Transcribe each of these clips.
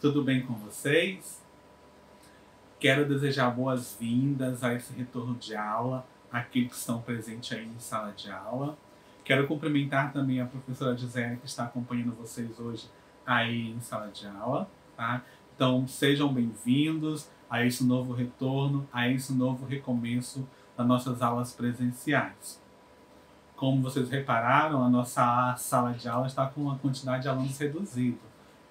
Tudo bem com vocês? Quero desejar boas-vindas a esse retorno de aula, àqueles que estão presentes aí em sala de aula. Quero cumprimentar também a professora Gisele, que está acompanhando vocês hoje aí em sala de aula, tá? Então, sejam bem-vindos a esse novo retorno, a esse novo recomeço das nossas aulas presenciais. Como vocês repararam, a nossa sala de aula está com uma quantidade de alunos reduzida,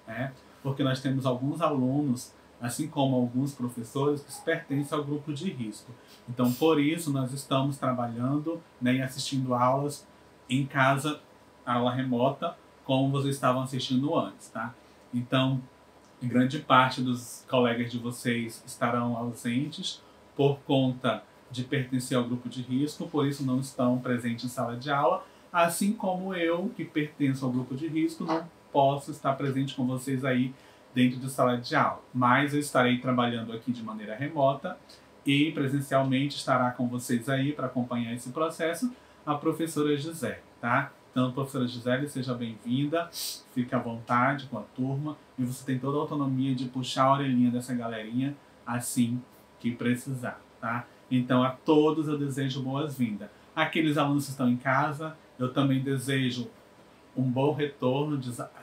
né? Porque nós temos alguns alunos, assim como alguns professores, que pertencem ao grupo de risco. Então, por isso, nós estamos trabalhando, né, e assistindo aulas em casa, aula remota, como vocês estavam assistindo antes, tá? Então, grande parte dos colegas de vocês estarão ausentes por conta de pertencer ao grupo de risco, por isso não estão presentes em sala de aula, assim como eu, que pertenço ao grupo de risco, não posso estar presente com vocês aí dentro de sala de aula. Mas eu estarei trabalhando aqui de maneira remota e presencialmente estará com vocês aí para acompanhar esse processo a professora Gisele, tá? Então, professora Gisele, seja bem-vinda, fique à vontade com a turma e você tem toda a autonomia de puxar a orelhinha dessa galerinha assim que precisar, tá? Então, a todos eu desejo boas-vindas. Aqueles alunos que estão em casa, eu também desejo um bom retorno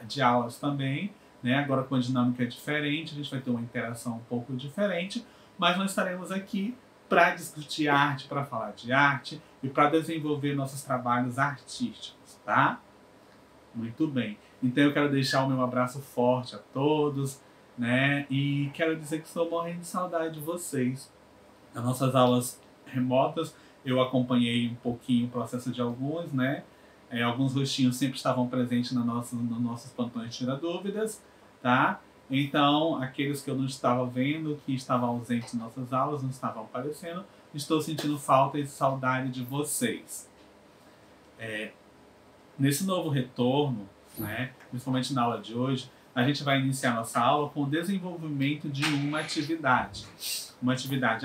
de aulas também, né? Agora com a dinâmica diferente, a gente vai ter uma interação um pouco diferente, mas nós estaremos aqui para discutir arte, para falar de arte e para desenvolver nossos trabalhos artísticos, tá? Muito bem. Então eu quero deixar o meu abraço forte a todos, né? E quero dizer que estou morrendo de saudade de vocês. Nas nossas aulas remotas, eu acompanhei um pouquinho o processo de alguns, né? Alguns rostinhos sempre estavam presentes nos nossos plantões de Tira Dúvidas, tá? Então, aqueles que eu não estava vendo, que estavam ausentes em nossas aulas, não estavam aparecendo, estou sentindo falta e saudade de vocês. Nesse novo retorno, né, principalmente na aula de hoje, a gente vai iniciar nossa aula com o desenvolvimento de uma atividade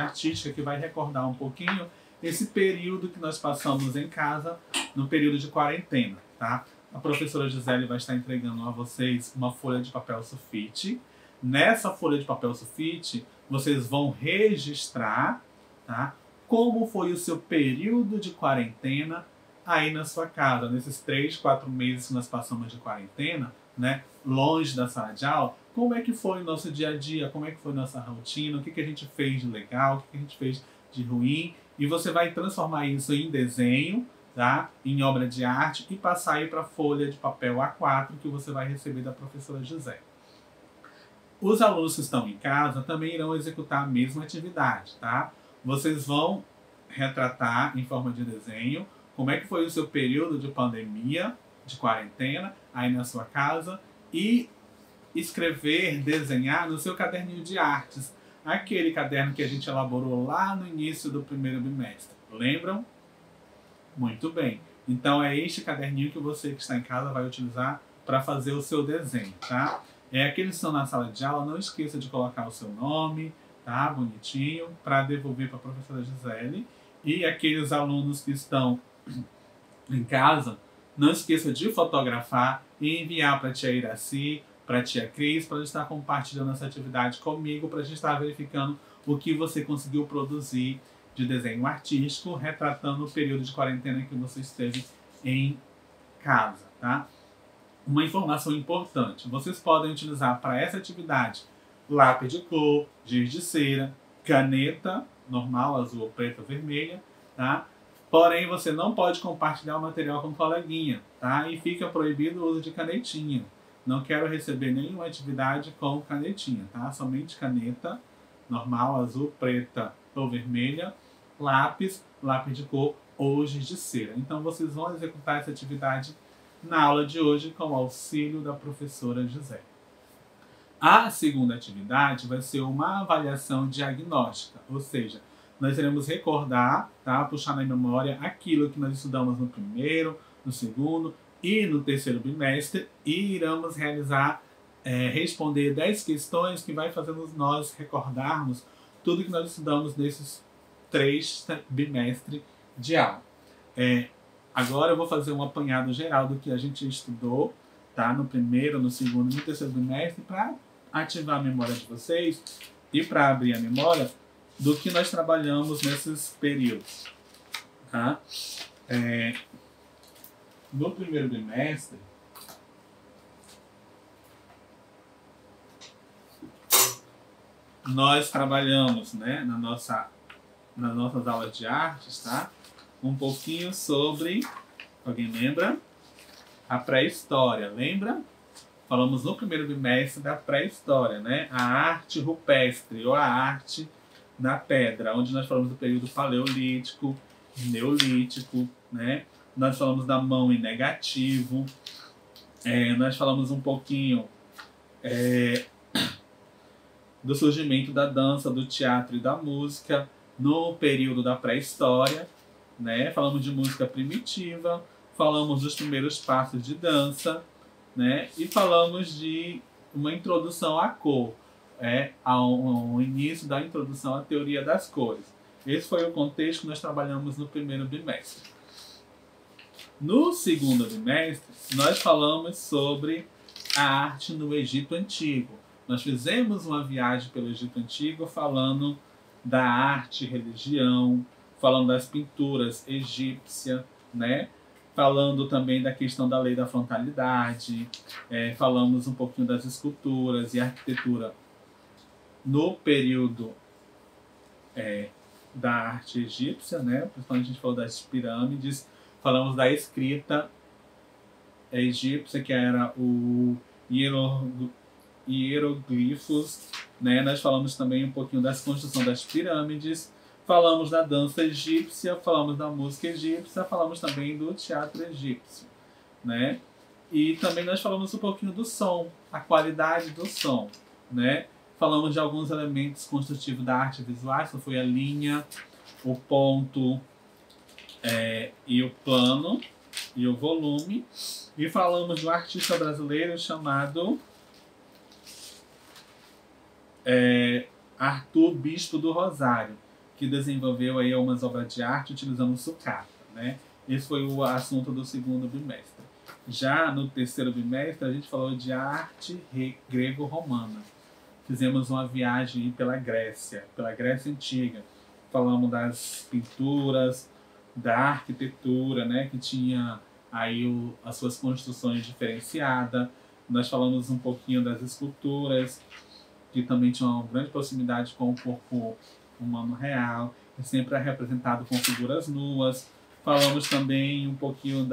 artística que vai recordar um pouquinho esse período que nós passamos em casa, no período de quarentena, tá? A professora Gisele vai estar entregando a vocês uma folha de papel sulfite. Nessa folha de papel sulfite, vocês vão registrar, tá, como foi o seu período de quarentena aí na sua casa, nesses 3, 4 meses que nós passamos de quarentena, né, longe da sala de aula. Como é que foi o nosso dia a dia, como é que foi nossa rotina, o que a gente fez de legal, o que a gente fez de ruim, e você vai transformar isso em desenho, tá, em obra de arte e passar aí para a folha de papel A4 que você vai receber da professora Gisele. Os alunos que estão em casa também irão executar a mesma atividade, tá? Vocês vão retratar em forma de desenho como é que foi o seu período de pandemia, de quarentena, aí na sua casa, e escrever, desenhar no seu caderninho de artes, aquele caderno que a gente elaborou lá no início do primeiro bimestre. Lembram? Muito bem. Então é este caderninho que você que está em casa vai utilizar para fazer o seu desenho, tá? Aqueles que estão na sala de aula, não esqueça de colocar o seu nome, tá? Bonitinho, para devolver para a professora Gisele. E aqueles alunos que estão em casa, não esqueça de fotografar e enviar para a tia Iraci, para a tia Cris, para estar compartilhando essa atividade comigo, para a gente estar verificando o que você conseguiu produzir de desenho artístico, retratando o período de quarentena que você esteve em casa, tá? Uma informação importante, vocês podem utilizar para essa atividade lápis de cor, giz de cera, caneta normal, azul, preta ou vermelha, tá? Porém, você não pode compartilhar o material com coleguinha, tá? E fica proibido o uso de canetinha. Não quero receber nenhuma atividade com canetinha, tá? Somente caneta normal, azul, preta ou vermelha, lápis de cor ou giz de cera. Então, vocês vão executar essa atividade na aula de hoje com o auxílio da professora Gisele. A segunda atividade vai ser uma avaliação diagnóstica, ou seja, nós iremos recordar, tá, puxar na memória aquilo que nós estudamos no primeiro, no segundo e no terceiro bimestre e iremos realizar, responder 10 questões que vai fazendo nós recordarmos tudo que nós estudamos nesses 3 bimestres de aula. Agora eu vou fazer um apanhado geral do que a gente estudou, tá, no primeiro, no segundo e no terceiro bimestre para ativar a memória de vocês e para abrir a memória do que nós trabalhamos nesses períodos. Tá? No primeiro bimestre, nós trabalhamos, né, nas nossas aulas de artes, tá? Um pouquinho sobre, alguém lembra? A pré-história, lembra? Falamos no primeiro bimestre da pré-história, né? A arte rupestre ou a arte na pedra, onde nós falamos do período paleolítico, neolítico, né? Nós falamos da mão em negativo, nós falamos um pouquinho do surgimento da dança, do teatro e da música no período da pré-história, né? Falamos de música primitiva, falamos dos primeiros passos de dança, né? E falamos de uma introdução à cor, ao início da introdução à teoria das cores. Esse foi o contexto que nós trabalhamos no primeiro bimestre. No segundo bimestre, nós falamos sobre a arte no Egito Antigo. Nós fizemos uma viagem pelo Egito Antigo falando da arte, religião, falando das pinturas egípcias, né? Falando também da questão da lei da frontalidade, falamos um pouquinho das esculturas e arquitetura no período da arte egípcia, né? Principalmente a gente falou das pirâmides, falamos da escrita egípcia, que era o hieroglifos, né? Nós falamos também um pouquinho da construção das pirâmides, falamos da dança egípcia, falamos da música egípcia, falamos também do teatro egípcio, né? E também nós falamos um pouquinho do som, a qualidade do som, né? Falamos de alguns elementos construtivos da arte visual, que foi a linha, o ponto e o plano e o volume. E falamos de um artista brasileiro chamado Arthur Bispo do Rosário, que desenvolveu aí umas obras de arte utilizando sucata, né? Esse foi o assunto do segundo bimestre. Já no terceiro bimestre, a gente falou de arte grego-romana. Fizemos uma viagem pela Grécia Antiga. Falamos das pinturas, da arquitetura, né? Que tinha aí as suas construções diferenciadas. Nós falamos um pouquinho das esculturas, que também tinham uma grande proximidade com o corpo humano real, e sempre é representado com figuras nuas. Falamos também um pouquinho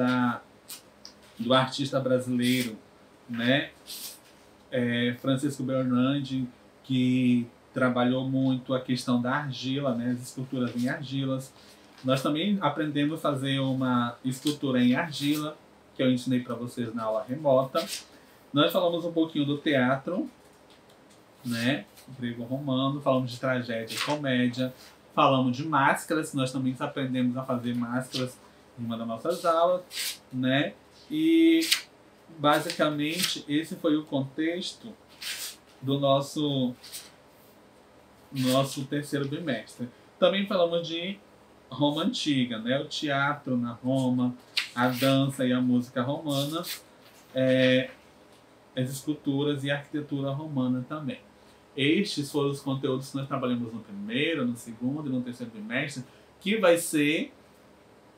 do artista brasileiro, né? Francisco Bernardi, que trabalhou muito a questão da argila, né? As esculturas em argilas. Nós também aprendemos a fazer uma escultura em argila, que eu ensinei para vocês na aula remota. Nós falamos um pouquinho do teatro, né? Grego-romano, falamos de tragédia e comédia, falamos de máscaras, nós também aprendemos a fazer máscaras em uma das nossas aulas, né? E basicamente esse foi o contexto do nosso terceiro bimestre. Também falamos de Roma Antiga, né? O teatro na Roma, a dança e a música romana, as esculturas e a arquitetura romana também. Estes foram os conteúdos que nós trabalhamos no primeiro, no segundo e no terceiro bimestre, que vai ser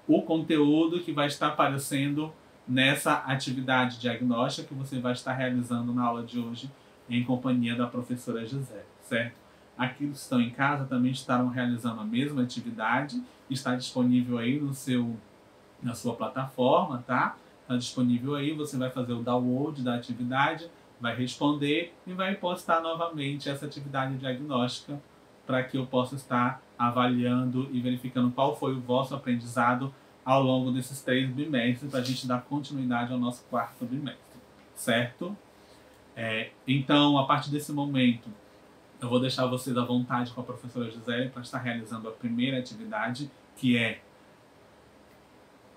o conteúdo que vai estar aparecendo nessa atividade diagnóstica que você vai estar realizando na aula de hoje em companhia da professora Gisele, certo? Aqueles que estão em casa também estarão realizando a mesma atividade, está disponível aí na sua plataforma, tá? Está disponível aí, você vai fazer o download da atividade, vai responder e vai postar novamente essa atividade diagnóstica para que eu possa estar avaliando e verificando qual foi o vosso aprendizado ao longo desses 3 bimestres, para a gente dar continuidade ao nosso 4º bimestre, certo? Então, a partir desse momento, eu vou deixar vocês à vontade com a professora Gisele para estar realizando a primeira atividade, que é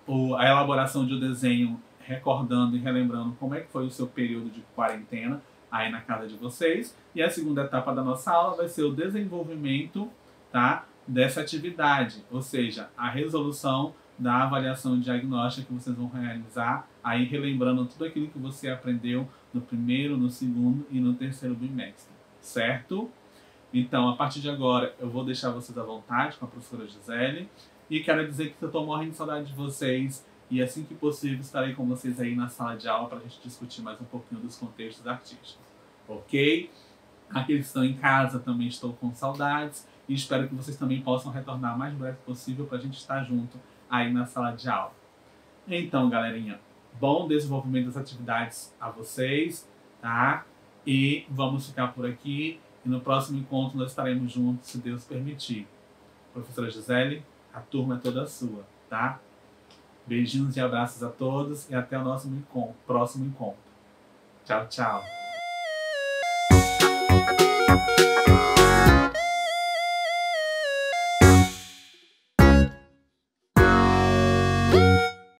a elaboração de um desenho recordando e relembrando como é que foi o seu período de quarentena aí na casa de vocês. E a segunda etapa da nossa aula vai ser o desenvolvimento, tá, dessa atividade, ou seja, a resolução da avaliação diagnóstica que vocês vão realizar, aí relembrando tudo aquilo que você aprendeu no primeiro, no segundo e no terceiro bimestre, certo? Então, a partir de agora, eu vou deixar vocês à vontade com a professora Gisele e quero dizer que eu estou morrendo de saudade de vocês e assim que possível estarei com vocês aí na sala de aula para a gente discutir mais um pouquinho dos contextos artísticos, ok? Aqueles que estão em casa também estou com saudades e espero que vocês também possam retornar o mais breve possível para a gente estar junto aí na sala de aula. Então, galerinha, bom desenvolvimento das atividades a vocês, tá? E vamos ficar por aqui e no próximo encontro nós estaremos juntos, se Deus permitir. Professora Gisele, a turma é toda sua, tá? Beijinhos e abraços a todos e até o nosso próximo encontro. Tchau, tchau.